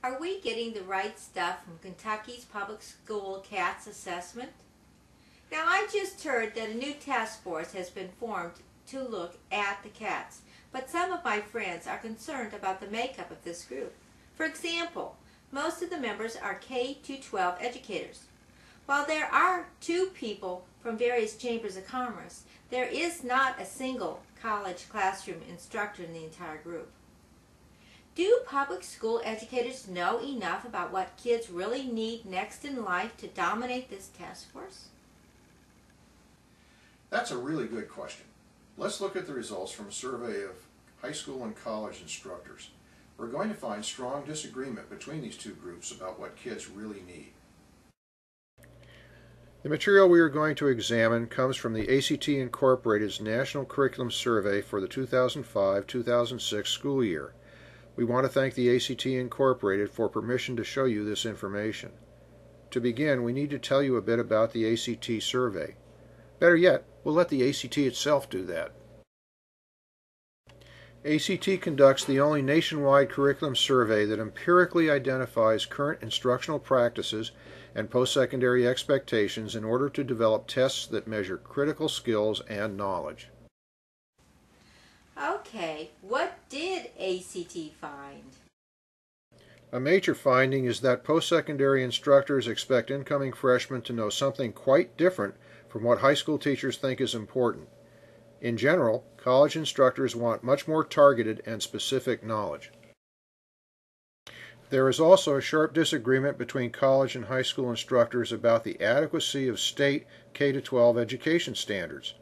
Are we getting the right stuff from Kentucky's public school CATS assessment? Now, I just heard that a new task force has been formed to look at the CATS, but some of my friends are concerned about the makeup of this group. For example, most of the members are K-12 educators. While there are 2 people from various chambers of commerce, there is not a single college classroom instructor in the entire group. Do public school educators know enough about what kids really need next in life to dominate this task force? That's a really good question. Let's look at the results from a survey of high school and college instructors. We're going to find strong disagreement between these 2 groups about what kids really need. The material we are going to examine comes from the ACT Incorporated's National Curriculum Survey for the 2005-2006 school year. We want to thank the ACT Incorporated for permission to show you this information. To begin, we need to tell you a bit about the ACT survey. Better yet, we'll let the ACT itself do that. ACT conducts the only nationwide curriculum survey that empirically identifies current instructional practices and post-secondary expectations in order to develop tests that measure critical skills and knowledge. Okay, what did ACT find? A major finding is that post-secondary instructors expect incoming freshmen to know something quite different from what high school teachers think is important. In general, college instructors want much more targeted and specific knowledge. There is also a sharp disagreement between college and high school instructors about the adequacy of state K-12 education standards.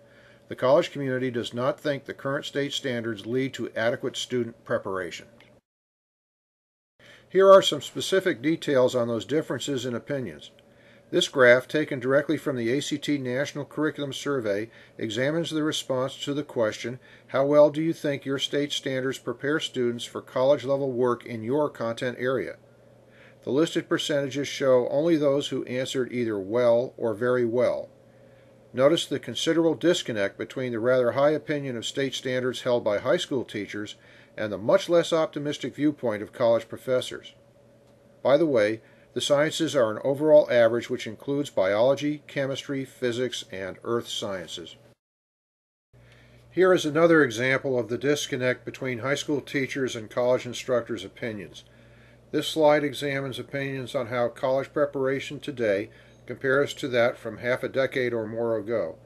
The college community does not think the current state standards lead to adequate student preparation. Here are some specific details on those differences in opinions. This graph, taken directly from the ACT National Curriculum Survey, examines the response to the question, how well do you think your state standards prepare students for college-level work in your content area? The listed percentages show only those who answered either well or very well. Notice the considerable disconnect between the rather high opinion of state standards held by high school teachers and the much less optimistic viewpoint of college professors. By the way, the sciences are an overall average which includes biology, chemistry, physics, and earth sciences. Here is another example of the disconnect between high school teachers and college instructors' opinions. This slide examines opinions on how college preparation today compares to that from half a decade or more ago.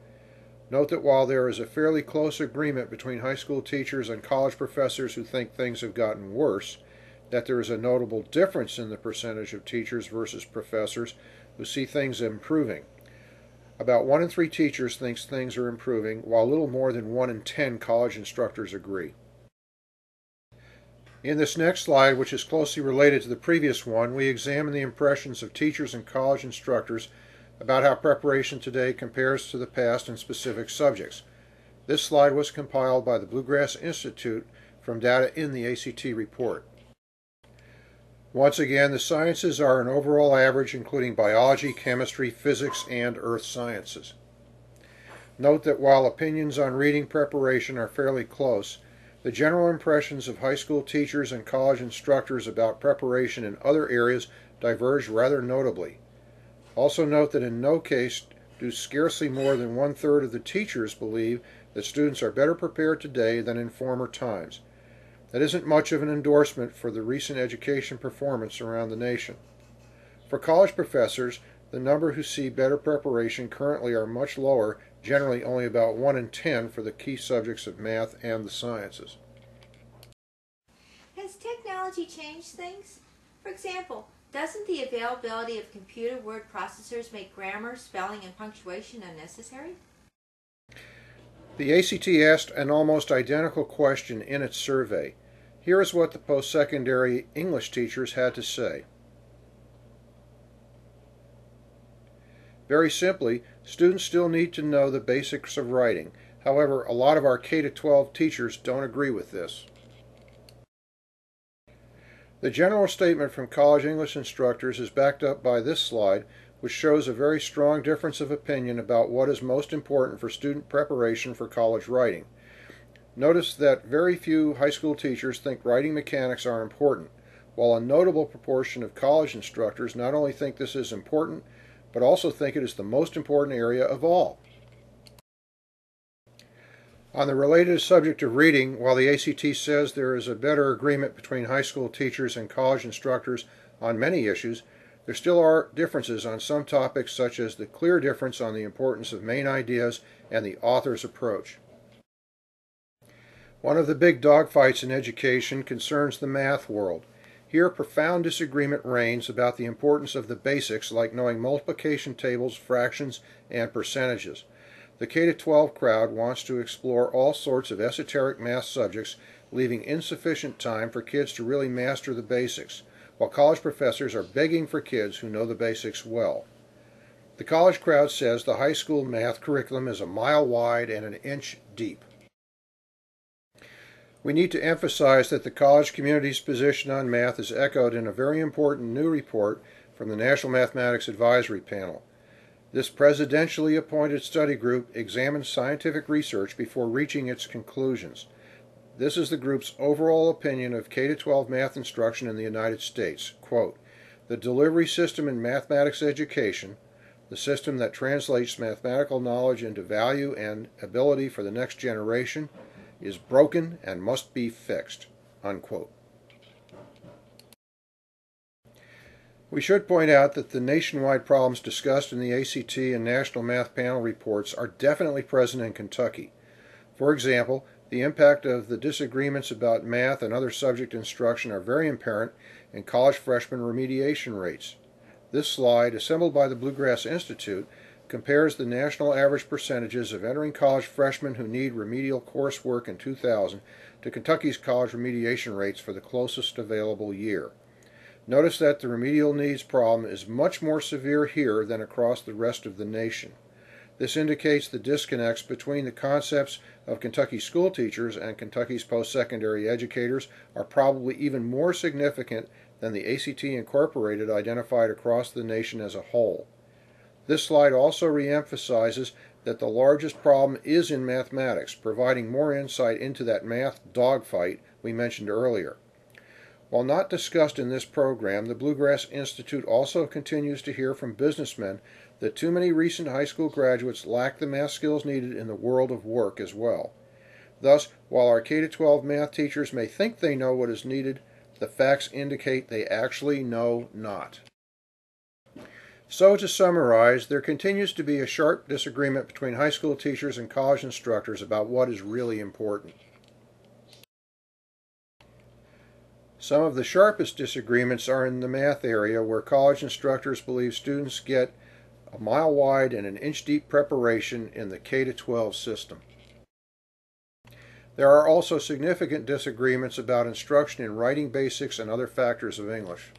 Note that while there is a fairly close agreement between high school teachers and college professors who think things have gotten worse, that there is a notable difference in the percentage of teachers versus professors who see things improving. About 1 in 3 teachers thinks things are improving, while little more than 1 in 10 college instructors agree. In this next slide, which is closely related to the previous one, we examine the impressions of teachers and college instructors about how preparation today compares to the past in specific subjects. This slide was compiled by the Bluegrass Institute from data in the ACT report. Once again, the sciences are an overall average including biology, chemistry, physics, and earth sciences. Note that while opinions on reading preparation are fairly close, the general impressions of high school teachers and college instructors about preparation in other areas diverge rather notably. Also note that in no case do scarcely more than 1/3 of the teachers believe that students are better prepared today than in former times. That isn't much of an endorsement for the recent education performance around the nation. For college professors, the number who see better preparation currently are much lower, generally only about 1 in 10 for the key subjects of math and the sciences. Has technology changed things? For example, doesn't the availability of computer word processors make grammar, spelling, and punctuation unnecessary? The ACT asked an almost identical question in its survey. Here is what the post-secondary English teachers had to say. Very simply, students still need to know the basics of writing. However, a lot of our K-12 teachers don't agree with this. The general statement from college English instructors is backed up by this slide, which shows a very strong difference of opinion about what is most important for student preparation for college writing. Notice that very few high school teachers think writing mechanics are important, while a notable proportion of college instructors not only think this is important, but also think it is the most important area of all. On the related subject of reading, while the ACT says there is a better agreement between high school teachers and college instructors on many issues, there still are differences on some topics, such as the clear difference on the importance of main ideas and the author's approach. One of the big dogfights in education concerns the math world. Here, profound disagreement reigns about the importance of the basics, like knowing multiplication tables, fractions, and percentages. The K-12 crowd wants to explore all sorts of esoteric math subjects, leaving insufficient time for kids to really master the basics, while college professors are begging for kids who know the basics well. The college crowd says the high school math curriculum is a mile wide and an inch deep. We need to emphasize that the college community's position on math is echoed in a very important new report from the National Mathematics Advisory Panel. This presidentially appointed study group examines scientific research before reaching its conclusions. This is the group's overall opinion of K-12 math instruction in the United States. Quote, "The delivery system in mathematics education, the system that translates mathematical knowledge into value and ability for the next generation, is broken and must be fixed." Unquote. We should point out that the nationwide problems discussed in the ACT and National Math Panel reports are definitely present in Kentucky. For example, the impact of the disagreements about math and other subject instruction are very apparent in college freshman remediation rates. This slide, assembled by the Bluegrass Institute, compares the national average percentages of entering college freshmen who need remedial coursework in 2000 to Kentucky's college remediation rates for the closest available year. Notice that the remedial needs problem is much more severe here than across the rest of the nation. This indicates the disconnects between the concepts of Kentucky school teachers and Kentucky's post-secondary educators are probably even more significant than the ACT Incorporated identified across the nation as a whole. This slide also reemphasizes that the largest problem is in mathematics, providing more insight into that math dogfight we mentioned earlier. While not discussed in this program, the Bluegrass Institute also continues to hear from businessmen that too many recent high school graduates lack the math skills needed in the world of work as well. Thus, while our K-12 math teachers may think they know what is needed, the facts indicate they actually know not. So, to summarize, there continues to be a sharp disagreement between high school teachers and college instructors about what is really important. Some of the sharpest disagreements are in the math area, where college instructors believe students get a mile wide and an inch deep preparation in the K-12 system. There are also significant disagreements about instruction in writing basics and other factors of English.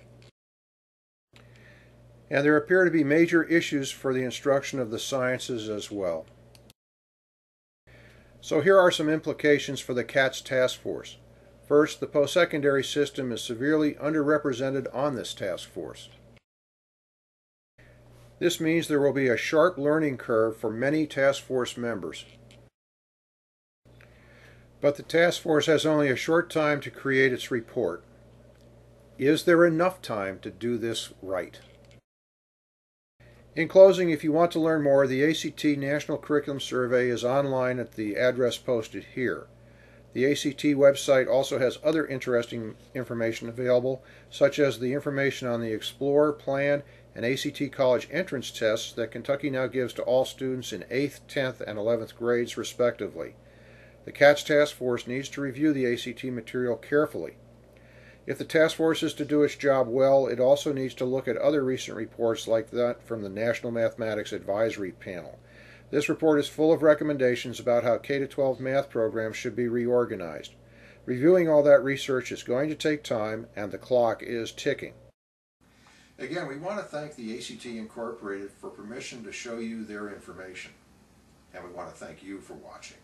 And there appear to be major issues for the instruction of the sciences as well. So here are some implications for the CATS task force. First, the post-secondary system is severely underrepresented on this task force. This means there will be a sharp learning curve for many task force members. But the task force has only a short time to create its report. Is there enough time to do this right? In closing, if you want to learn more, the ACT National Curriculum Survey is online at the address posted here. The ACT website also has other interesting information available, such as the information on the Explore, Plan, and ACT College entrance tests that Kentucky now gives to all students in 8th, 10th, and 11th grades, respectively. The CATS task force needs to review the ACT material carefully. If the task force is to do its job well, it also needs to look at other recent reports like that from the National Mathematics Advisory Panel. This report is full of recommendations about how K-12 math programs should be reorganized. Reviewing all that research is going to take time, and the clock is ticking. Again, we want to thank the ACT Incorporated for permission to show you their information. And we want to thank you for watching.